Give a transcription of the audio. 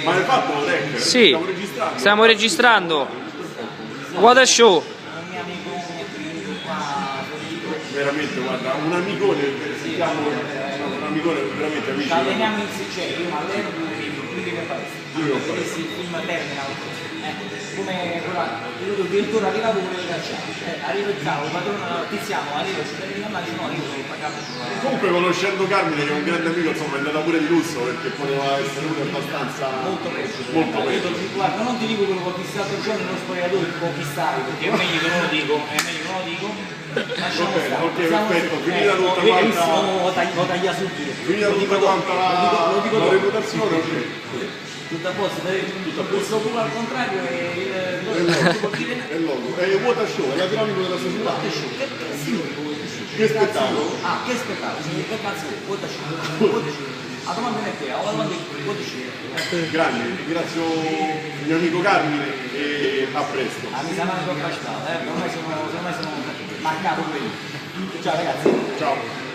Ma hai fatto Rec? Sì, Stiamo registrando? stiamo registrando. What a show! Un mio amico qua, Veramente, guarda, un amicone, siamo un amicone veramente amici. ci alleniamo in Sicilia, io mi alleno, lui deve fare questo. Il film Terminal. Come il direttore arriva a lavoro e cacciamo. Arriva il cavo, il padrone Tiziano, arriva, ci deve chiamare, no, io devo pagare. Comunque conoscendo Carmine, che è un grande amico, insomma, è andata pure di lusso perché poteva essere lui abbastanza Molto peggio. molto peggio. Guarda, non ti dico quello che ho chissà l'altro giorno nello spogliatoio, che può chissare, perché è meglio che non lo dico, Lasciamo stare. Ok, perfetto, finita tutta quanta. Lo taglia subito. Finita tutta quanta la reputazione, ok. Tutto a posto, questo culo al contrario è il logo. È What a Show, è l'acronimo della società. Che spettacolo? Ah, che spettacolo, che cazzo è? What a Show. La domanda è te, la domanda è What a Show. Grande, ringrazio il mio amico Carmine e a presto. Mi sa male con Crashdown, ormai sono mancato quello. Ciao ragazzi. Ciao.